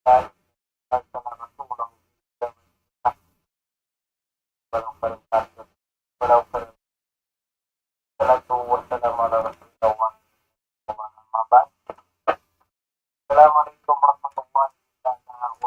Assalamualaikum warahmatullahi wabarakatuh.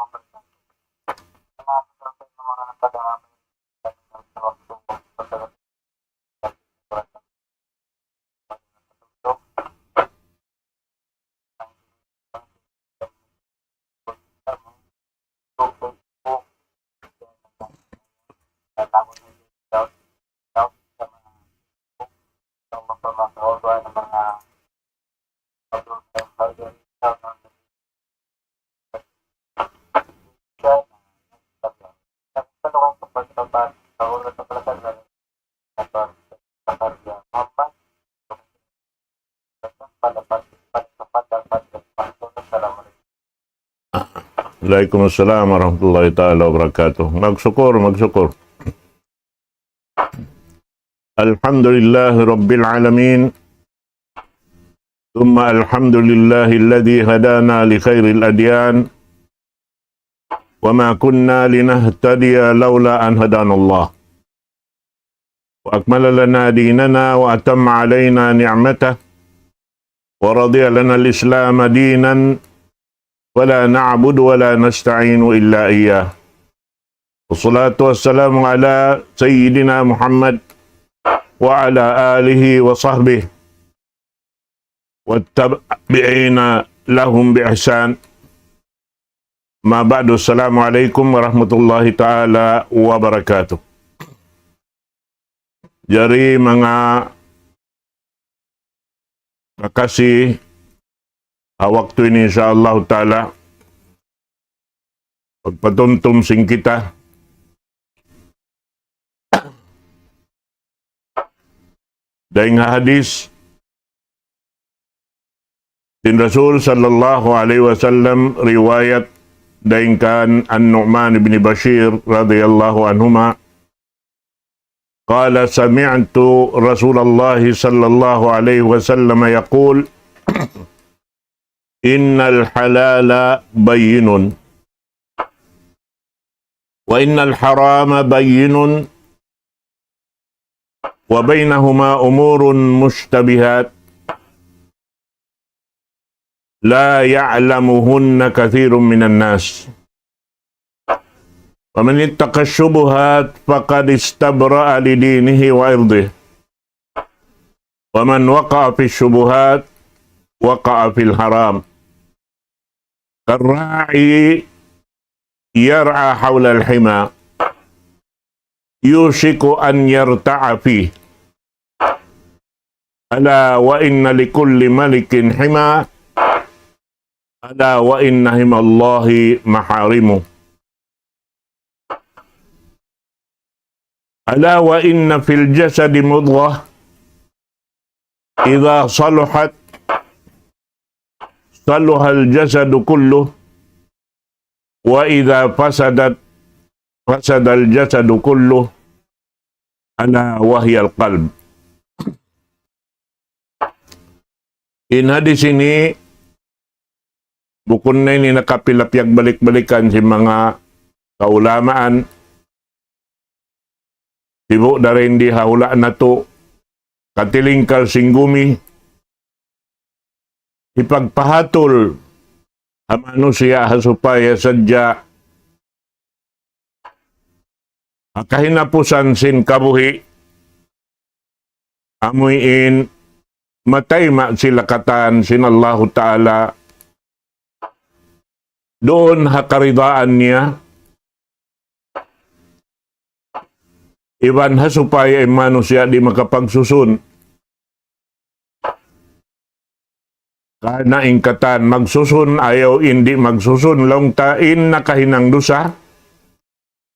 Waalaikumsalam warahmatullahi ta'ala wabarakatuh. Magsyukur. Alhamdulillahi rabbil alamin. Thumma alhamdulillahi alladhi hadana li khairil adyan. Wa ma kunna linahtadiya lawla an hadanallah. Wa akmala lana dinana wa atamma alayna ni'matah. Wa radiya lana al-islam dinan. ولا نعبد ولا نستعين إلا إياه والصلاة والسلام على سيدنا محمد وعلى آله وصحبه والتابعين لهم بإحسان ما بعد. السلام عليكم ورحمة الله تعالى وبركاته. Jadi mga makasih waktu ini insyaallah ta'ala pagpatuntum sing kita daing hadis din Rasul sallallahu alaihi wasallam riwayat daing kan An-Nu'man bin Bashir radhiyallahu anhuma qala sami'tu Rasulullah sallallahu alaihi wasallam yaqul innal halala bayyinun wa innal harama bayyinun wa bainahuma umurun mushtabihat la ya'lamuhunna katsirun minan nas. Wa man ittaqa syubuhat faqad istabra'a li dinihi wa irdihi. Wa man waqa'a fi syubuhat waqa'a fil haram. Karra'i yar'a hawla al-hima yushiku an yarta'a fi. Ala wa inna likulli malikin hima. Ala wa inna himallahi maharimu. Ala wa inna fil jasadi mudghah idza saluhat saluhal jasadu kulluh wa idza fasadat fasadal jasadu kulluh ala wahyal qalb. In hadis ini bukun na ini nakapilapyag balik-balikan si mga kaulamaan sibuk dari hindi hahula na to katilingkal singgumi ipagpahatol ang manusia supaya sadya kahinapusan sin kabuhi amuin matayma sila katan sin Allah Ta'ala doon hakaridaan niya iban supaya ang manusia di makapagsusun kana ingkatan magsusun ayaw hindi magsusun long tain nakahinang dusa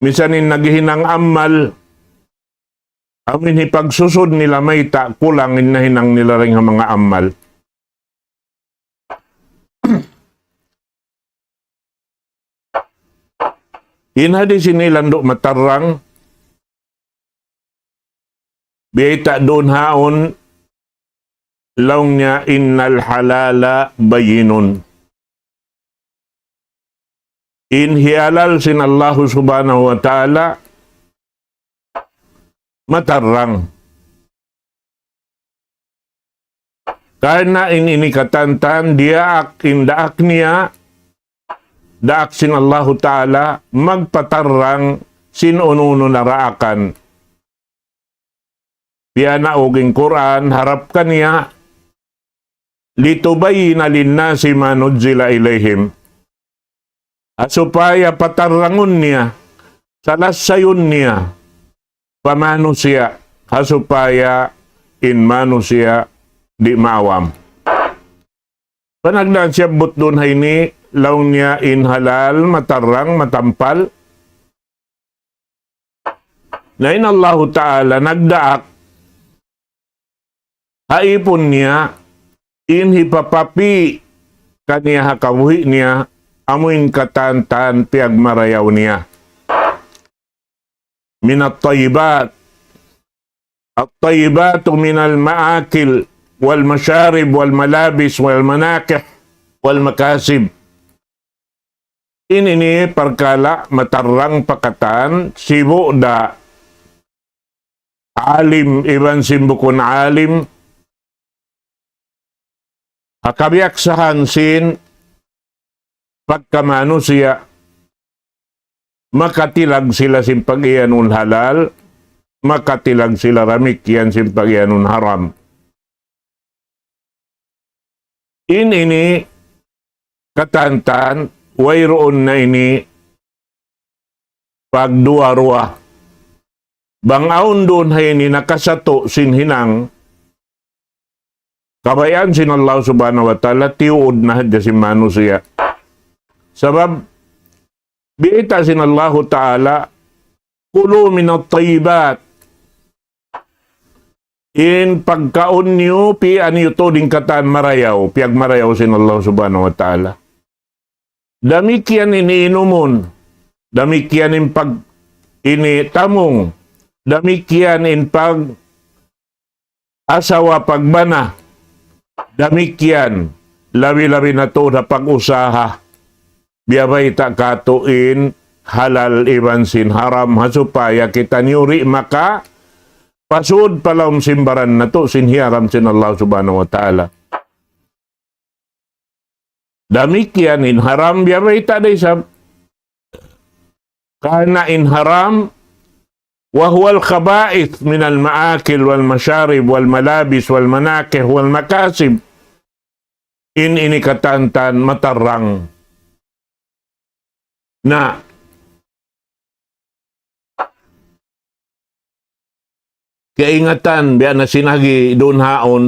misanin naghihinang amal amin hipagsusun nila may ta kulang inahinang nila ring mga amal. Inhadi sini landok matarang biyata doon haon laungnya innal halala bayyinun. inhialal sin Allah subhanahu wa ta'ala matarang. Karena ini katantan dia indaak niya daak sin Allah ta'ala magpatarang sin ununo naraakan. Piyana uging Quran harap kaniya litubayina linnasi ma nuzzila ilayhim. Supaya patarangon niya salasayon niya pamanusia supaya in manusia di maawam. Panagdan siya butdon hay ni laung niya in halal matarang matampal. Na in Allah Ta'ala nagdaak haipon niya in hipapapi kaniya hakamuhi niya amuin katantan piag marayaw niya. Minat tayyibat at-tayyibatu minal ma'akil wal masyarib wal malabis wal manakih wal makasib. Ini perkala matarang pakatan sibo da alim iban simbukun alim akabiyak sa hansin pagkamanusia makatilag sila simpag-iyanun halal makatilag sila ramikyan simpag-iyanun haram. Ini katantan wayroon na ini pagduwa-ruwa. Bangaon doon hay ni nakasato sinhinang kabayan sin Allah subhanahu wa ta'ala tiud na hadya si manusia. Sabab biita sin Allah ta'ala kulu minat tayyibat in pagkaon niyo pi aniyo to ding katan marayaw piag marayaw sin Allah subhanahu wa ta'ala. Damikian iniinumon, damikian in pag initamong, damikian in pag asawa pagbana, damikian labi-labi na to na pag-usaha. Biyabay ta katuin halal iban sin haram supaya kita niuri maka pasud palawm simbaran na to sinhiaram sin Allah subhanahu wa ta'ala. Damikian in haram biyabay ta day sab. Kana in haram wa huwal khaba'ith min al ma'akil wal masharib wal malabis wal manakih wal makasib. Ini katantan matarang na kaingatan biya na sinagi doon haon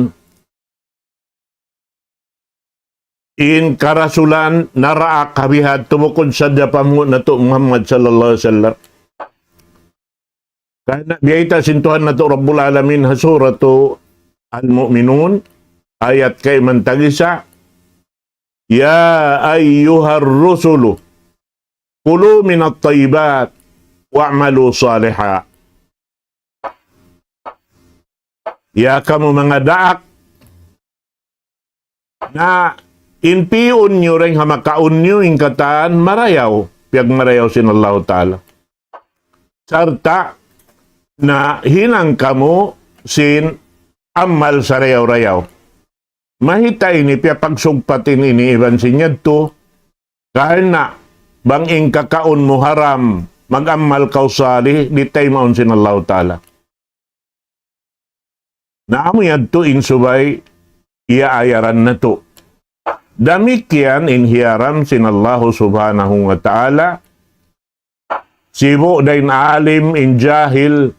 in karasulan naraak habihad tumukod sa dapamu na to Muhammad sallallahu alaihi wasallam. Kaya biyayta sintuhan na to Rabbul Alamin ha suratu Al-Mu'minun ayat kay mantagisa ya ayyuhar rusulu kulu minat tayyibat wa'malu saliha. Ya kamu mga daak na inpiun nyo rin hamakaun nyo ingkatan marayaw. Piag marayaw sin Allah Ta'ala. Sarta na hinang kamu sin amal sa rayaw-rayaw. Mahita ini piya pagsugpatin ini iban sinyad to karena bang ingkakaun mo haram mag-amal kausali di tayo maun sin Allah Ta'ala. Naamuyad to insubay iaayaran na to. Damikian inhiaram sin Allah subhanahu wa ta'ala sibo dain alim in jahil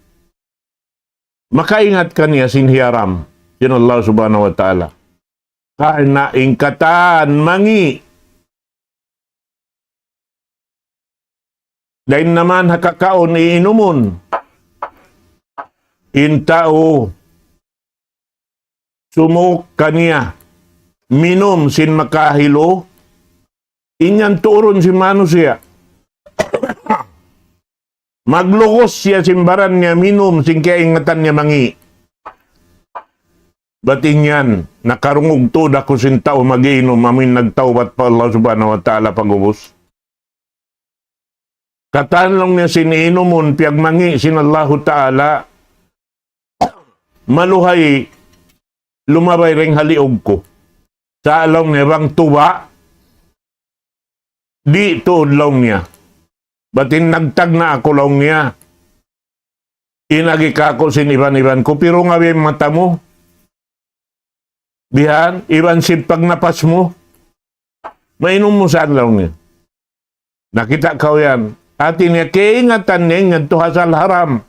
makaingat kaniya sinhiaram sin Allah subhanahu wa ta'ala karena ingkatan mangi dain naman hakakaon iinumon intao sumuk kaniya minum sin makahilo inyan turun si manusia maglugos siya simbaran niya minum sin kaya ingatan niya mangi batin yan nakarungog to dako sin tao magiinom amin nagtawbat pa Allah subhanahu wa ta'ala pagubos katanlong niya siniinomon piyagmangi sinallahu ta'ala, maluhay lumabay ring haliog ko. Sa along niya bang tuwa, di tuod long niya. Batin nagtag na ako long niya. Inagi ka ako sin iban-iban ko, pero nga yung mata mo. Bihan, iban sin pag napas mo. Mainom mo saan long niya. Nakita ka yan. Atin niya, kaingatan niya, nga to hasal haram.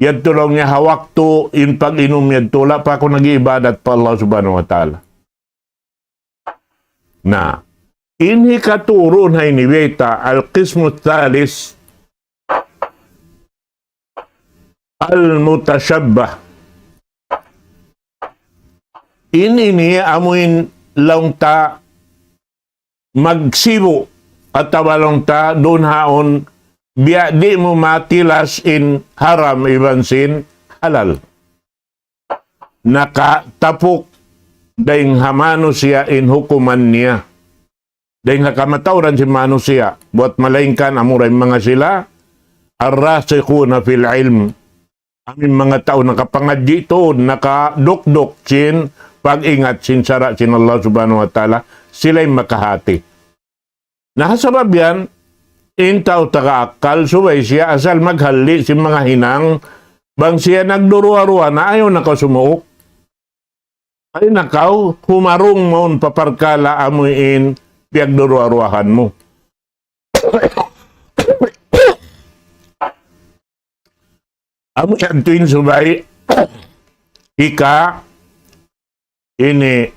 Yan tulong niya hawak to, in pag-inom yan to, wala pa ako nag-iibadat pa Allah subhanahu wa ta'ala. Na, inhi katuro na iniweta, al-qismu thalis, al-mutashabbah. Ini niya amuin lang ta magsibo at tawalong ta doon haon biya di mo matilas in haram ibansin halal. Nakatapok dahing hamano siya in hukuman niya. Dahing nakamatawran si mano siya. Buat malaingkan amuray mga sila ar-rasikhuna fil ilm. Amin mga tao nakapangadji to, nakadukdok sin pag-ingat sin sara sin Allah subhanahu wa ta'ala, sila'y makahati. Nakasabab yan, intaw taka-akal, subay siya asal maghali si mga hinang, bang siya nagduruwa-ruwa na ayaw nakaw sumuok. Ay nakaw, humarong maun paparkala amuin, piyagduruwa-ruwahan mo. Amo yan tuwin subay, ika, ini,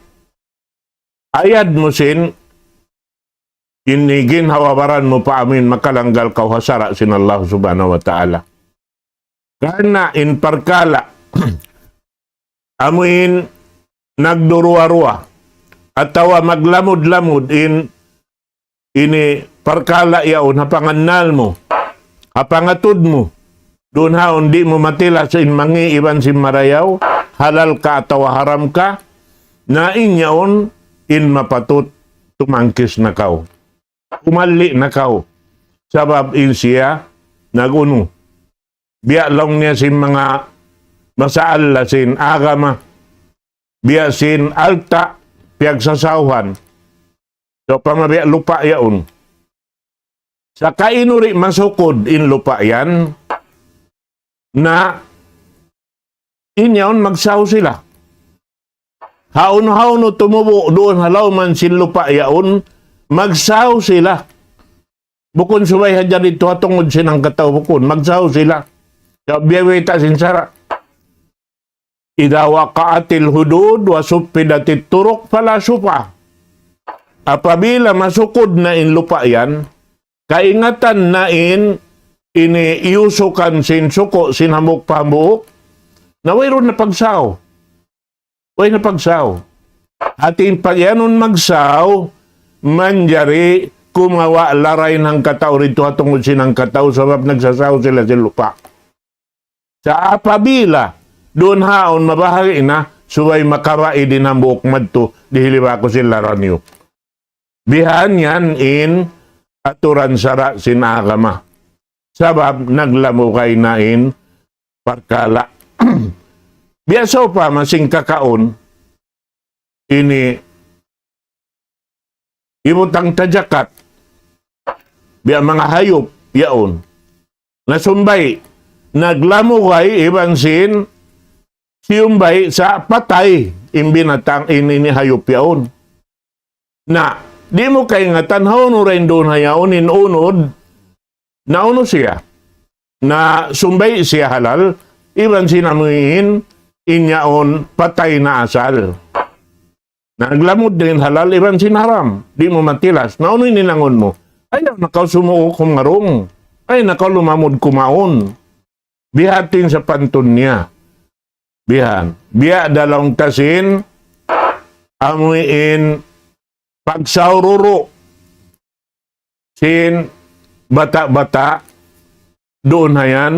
ayad mo sin, inigin hawabaran mo pa amin makalanggal kau hasara sin Allah subhanahu wa ta'ala. Karena in parkala, amuin nagduruwa-ruwa, at tawa maglamod-lamod ini parkala yaon, hapangannal mo, hapangatod mo, doon haon di mo matila sa inmangi iban si marayaw, halal ka atawa haram ka, na inyaon in mapatut tumangkis na kau. Umali na kau. Sabab in siya naguno. Biya lang niya sin mga masaala sin agama. Biya sin alta piyagsasawan. So pamabiya lupa yaon. Sa kainuri masukod in lupa yan na inyaon magsaw sila. Haon-haon tumubo doon halaw man sin lupa yaon, magsaw sila. Bukon subay hadya dito hatungod sinang kataw bukon, magsaw sila. Biyawita sinsara. Idha waqa'atil hudud wa suppidatit turuk fala supa. Apabila masukod na in lupa yan, kaingatan na ini iusukan sin suko sin hamuk-pamuk, na mayroon na pagsaw. Way na pagsaw. Atin pagyanon magsaw, manjari kumawa laray ng kataw rito atungod sinang kataw sabab nagsasaw sila sa lupa. Sa apabila, doon haon mabahagi na, suway makarai din ang buok madto, dihiliwa ko sila ranyo. Bihan yan in aturan sara sinagama. Sabab naglamukay na in parkala. Biyaso pa masing kakaon, ini ibutang tajakat, biya mga hayop, yaon. Nasumbay, naglamukay ibansin, siyumbay sa patay, imbinatang ini hayop yaon. Na, di mo kay nga tanhaw no rin doon hayaon, inunod, nauno siya, na sumbay siya halal, iban sinamuin, inyaon patay na asal. Naglamod din halal, iban sinaram. Di mo matilas. Nauno nilangon mo. Ay, nakaw sumuo kumarong. Ay, nakaw lumamod kumaon. Bihatin sa pantun niya. Bihan. Biya dalawang tasin, amuin pagsaururo. Sin bata-bata, doon hayan,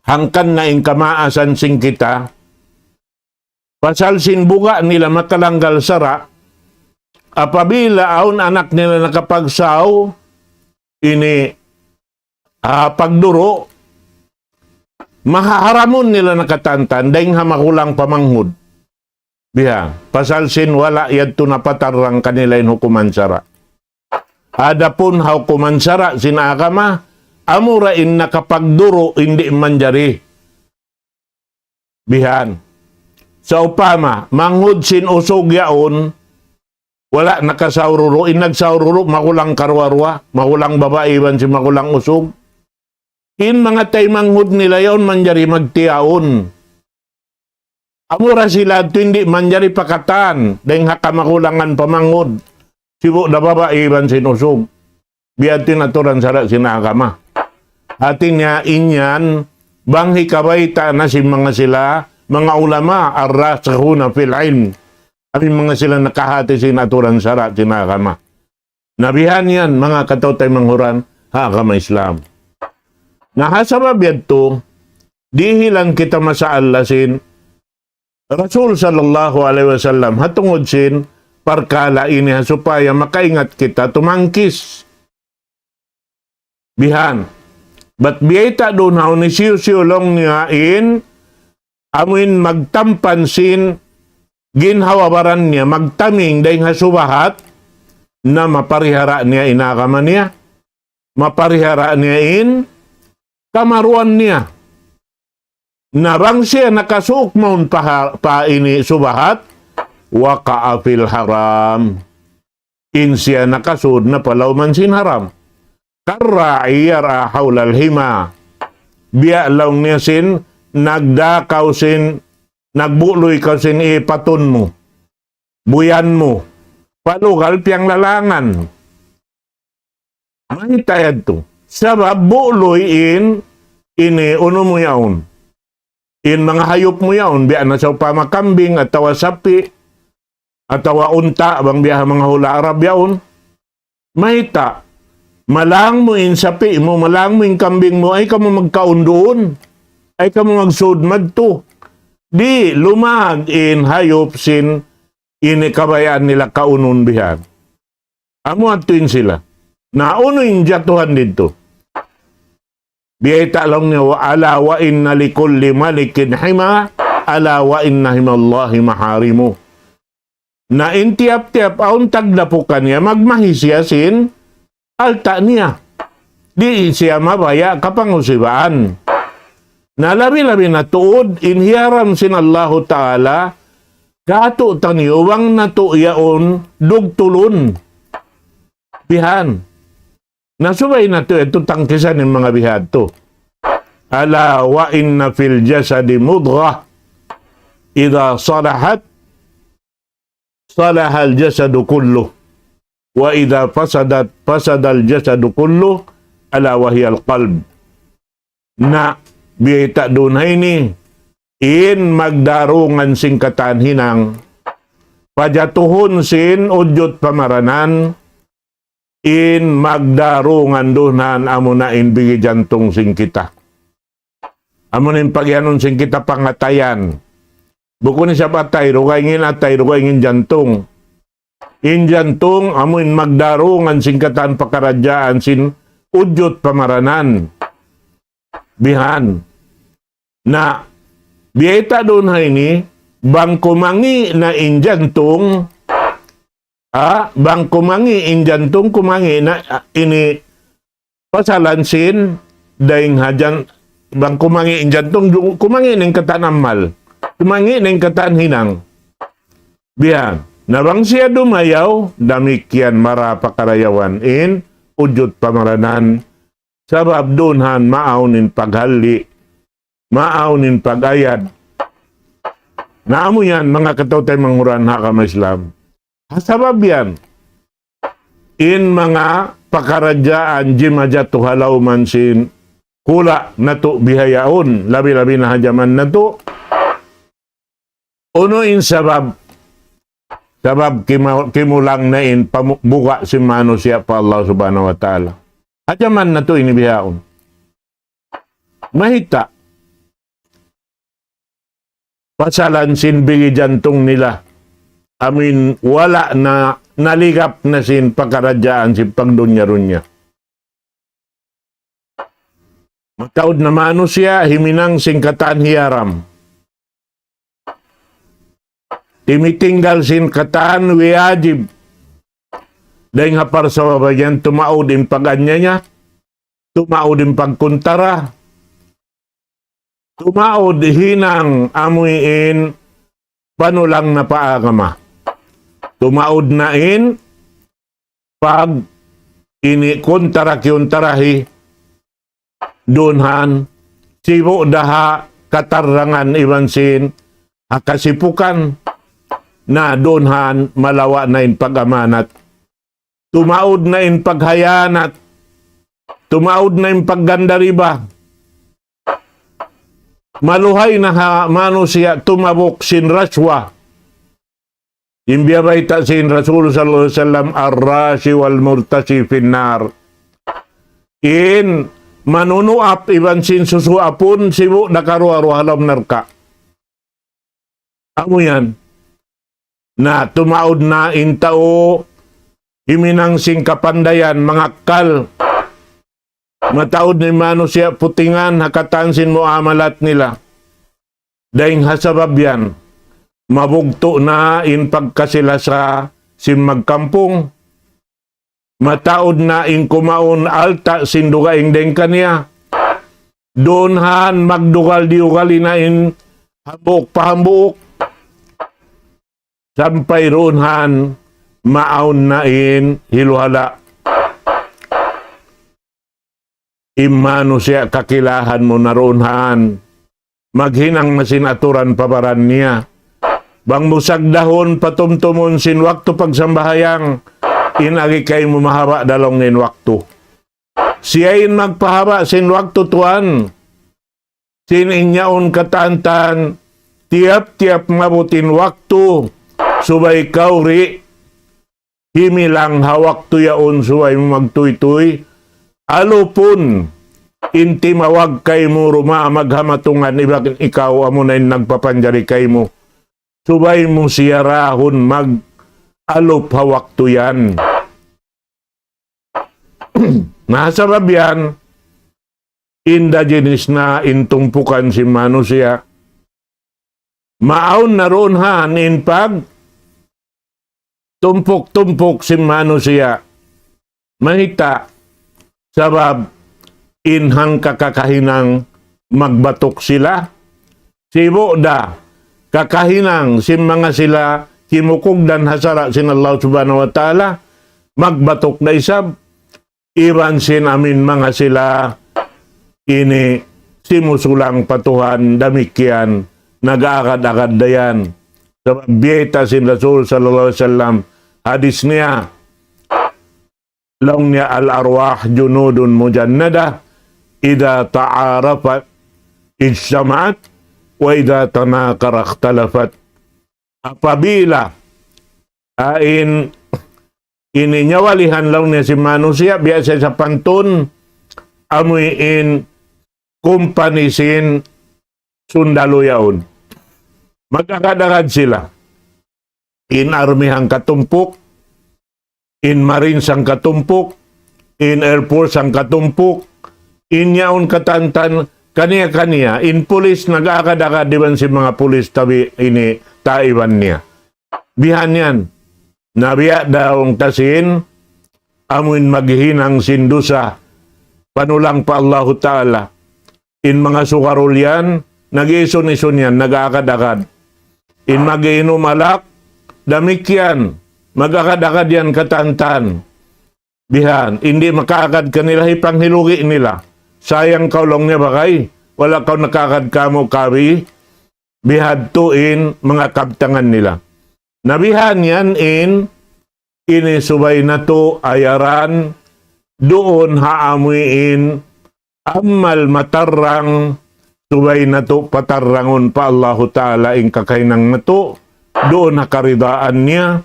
hangkan na inkamaasan sing kita, pasal sinbuga nila makalanggal sara, apabila aun anak nila nakapagsaw, ini pagduro, mahaharamon nila nakatantan, dahil hamakulang pamanghod. Biha, pasal sin wala yadto napatarang kanilain hukuman sara. Adapun hukuman sara sinagama, amurain nakapagduro hindi manjari. Bihan. Sa upama, manghod sin usog yaon, wala nakasaururo, inagsaururo, makulang karwarwa, makulang babaiban si makulang usog. In mga tay manghod nila yaon, manjari magtiyaon. Amura sila ito hindi manjari pakatan, dahil hakamakulangan pamanghod. Sibo na babaiban sinusog. Biya tinaturan sara sinagama. Atin niya inyan, banghi kabaita na si mga sila, mga ulama, arrasahuna fil ilm. Amin mga sila nakahati sinaturan sara sinagama. Nabihan yan, mga katotay manghuran, hakama Islam. Nahasabab yato, dihilan kita masaalasin, Rasul sallallahu alaihi wasallam hatungod sin parkala ini supaya makaingat kita tumangkis. Bihan. But biyata doon haw ni siyo-siyolong niya amin magtampan sin ginhawabaran niya magtaming dahil hasubahat na maparihara niya inakaman niya. Maparihara niya kamaruan niya. Narang siya nakasuok maun pa ini subahat, waka'a fil haram. In siya nakasud na palawman sin haram. Karra'i yara hawlal hima. Biya lang niya sin, nagdakaw sin, nagbuloy ka sin ipaton mo. Buyan mo. Palugal piyang lalangan. May tayad to. Sabab buloy ini uno mo yaon. In mga hayop mo yaon, biya na sa pamakambing, atawa sapi, atawa unta, bang biya mga hula Arab yaon. Mahita, malang mo in sapi mo, malang mo in kambing mo, ay kamo magkaon doon. Ay kamo magsudmad to. Di, lumag in hayop sin, inikabayan nila kaunon bihan. Amo atuin sila. Nauno yung jatuhan dito. Biyata lang niya, ala wa inna likulli malikin hima, ala wa inna himallahi maharimu. Na intiap-tiap aun tagdapukan niya, magmahisya sin, alta niya. Di siya mabaya kapangusibaan. Na labi-labi na tuod, inhiyaram sin Allahu Ta'ala, kato taniuwang na tuyaon, dugtulon. Bihan. Nasubay na ito, ito tangkisan ng mga bihad to. Ala wa inna fil jasadi mudghah. Idha salahat, salahal jasadu kulluh. Wa idha fasadat, fasadal jasadu kulluh. Ala wahiyal qalb. Na biyita doon ini, in magdarungan sing katanhinang, pajatuhon sin udyot pamaranan, in magdarungan donan amo na in bigi jantong sing kita. Amo na in pagyanon sing kita pangatayan. Buko ni siya patay, rugay ngin jantong. In jantong, amo in magdarungan sing katan pakaradyaan sin udyot pamaranan. Bihan. Na, biyeta doon ini, bang kumangi na in jantong, bang kumangi in jantong kumangi na ini pasalansin daing hajan bang kumangi in jantong kumangi ning katanamal kumangi ning katanhinang biyan na bang siya dumayaw damikian mara pakarayawan in udyot pamaranan sabab dunhan maaunin paghali maaunin pagayad naamo yan mga katawtay manguran hakam Islam. Sabab yan, in mga pakaradyaan jimajatu halaw man sin hula na to bihayaon, labi-labi na hajaman na to. Uno in sabab kimulang na in pabuka si manusia pa Allah subhanahu wa ta'ala. Hajaman na to inibihaon. Mahita. Pasalan sin bigi jantong nila. Amin, wala na naligap na sin pagkaradyaan si pagdunya-runya. Mataod na manusia, himinang singkatan hiyaram. Timitinggal singkatan wajib. Dahil nga para sa babayan, tumaod in pag-anya niya, tumaod in pagkuntara, tumaod hinang amuin panulang na paagama. Tumaod na in pag ini kuntara kiuntarahi dunhan sibo daha katarangan ibansin hakasipukan na dunhan malawa na in pagamanat. Tumaod na in paghayanat, tumaod na in paggandariba. Maluhay na manusia tumabok sin raswa. Imbiyabay ta sin Rasul sallallahu alaihi wasallam ar-rashi wal murtasi finnar. In manunuap iban sin susuapun sibu nakaruaru halam narka. Amo yan. Na tumaod na in tao himinang sing kapandayan mangakal. Mataod ni manusia putingan hakatansin mo amalat nila. Daing hasabab yan. Mabugto na in pagkasila sa sin magkampong. Mataod na in kumaon alta sin dugaing deng kaniya. Doonhan magdugal-diugali na in habok pahambuk. Sampay roonhan maaon na in hiluhala. Imano siya kakilahan mo na roonhan. Maghinang masinaturan pabaran niya. Bang musag dahon patumtumon sin waktu pagsambahayang inagi kay mo mahaba dalong nin waktu. Siyain magpahaba sin waktu tuan. Sin inyaon katantan tiap-tiap mabutin waktu subay kauri himilang hawak tuyaon subay magtuy-tuy alupun inti mawag kay mo ruma maghamatungan ibang ikaw amo na nagpapanjari kay mo. Subay mo siyarahon mag-alop hawak to yan. Nasa babyan, indigenous na intumpukan si manusia. Maaon na roon han in pag tumpok-tumpok si manusia. Mahita, sabab inhang kakakahinang magbatok sila. Sibo da. Kakahinang sin mga sila kimukog dan hasara sin Allah subhanahu wa ta'ala magbatok na isab iban sin amin mga sila ini simusulang patuhan damikian nag-aakad-akad dayan sa biyeta sin Rasul sallallahu alaihi wasallam hadis niya lang niya al-arwah junudun mujannada idha ta'arafat ijtama'at wa idha tanakara ikhtalafat. Apabila ininyawalihan lang niya si manusia biasa sa pantun amuin kumpanisin sundalo yaon. Magkakadagad sila. In army ang katumpok, in marines ang katumpok, in air force ang katumpok, in yaon katantan kaniya-kaniya, in pulis nag-aakad-akad diban si mga pulis tabi ini taiwan niya. Bihan yan. Nabiya daong tasin, amuin maghinang sindusa, panulang pa Allahu Ta'ala. In mga sukarol yan, nag-ison-ison yan, nag-aakad-akad. In mag-inom alak, damik yan, mag-akad-akad yan katantan. Bihan, hindi makaakad kanila, ipanghilugi nila. Sayang kaulong niya bakay. Wala kau nakakad kamo kawi. Bihad tuin mga kaptangan nila. Nabihan yan inisubay na to ayaran doon haamuin amal matarang subay na to patarangon pa Allahu Ta'ala in kakainang na to doon nakaridaan niya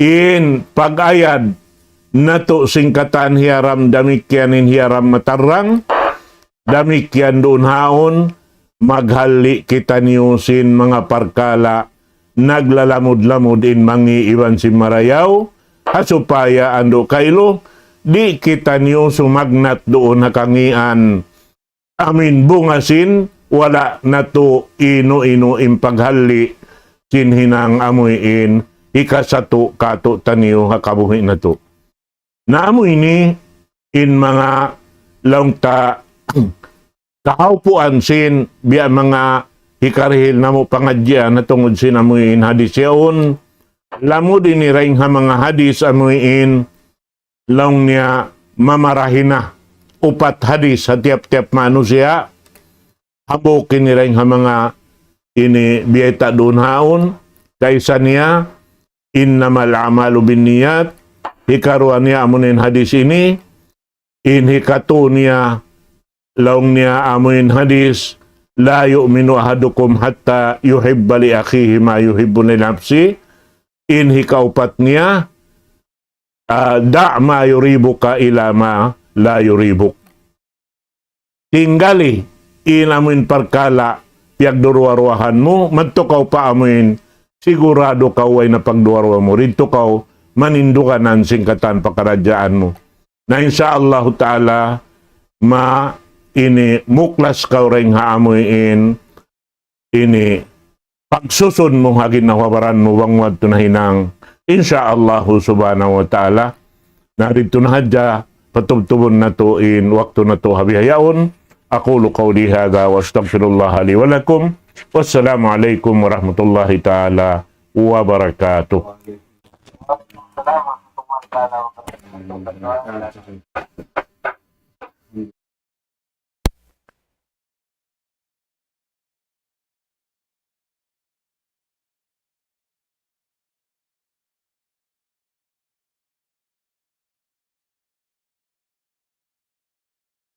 in pag-ayad nato singkatan hiaram damikyanin hiaram matarang damikyan doon haon maghali kita niyusin mga parkala naglalamod-lamod in mangi iban si marayaw hasupaya ando kailo di kita niyo sumagnat doon nakangian amin bungasin wala nato ino-ino impaghali sinhinang amuyin ikasato kato taniyo hakabuhi na to. Naamoy ni in mga laungta kahaupuan sin biya mga hikarihil na mo pangadya na tungod sin amuyin hadis yaon. Lamo din ni ring ha mga hadis amuyin laung niya mamarahin na upat hadis sa tiap-tiap mano siya. Habukin ni ring ha mga ini biyeta doon haon kaysa niya innamal amalu binniyat hikaruan niya amunin hadis ini inhikato niya laung niya amunin hadis la yu'minu ahadukum hatta yuhibba li akhihi ma yuhibbu li nafsi inhikaupat niya da' ma yuribuka ila ma la yuribuk tinggali inamuin parkala piyagduruaruahan mo madtukaw pa amuin sigurado kaw ay napagduarwa mo rito kaw manindukan ang singkatan pakaradyaan mo na insyaallah ta'ala ini muklas kaw ring haamuin ini pagsusun mo hagin nawabaran mo wangwad tunahinang insyaallah subhanahu wa ta'ala narito na hadya patubtubon na to in waktu na to habihayaon aqulu qawli hadha wa astaghfirullah li wa lakum wassalamu alaikum warahmatullahi ta'ala wabarakatuh. Assalamualaikum warahmatullahi wabarakatuh.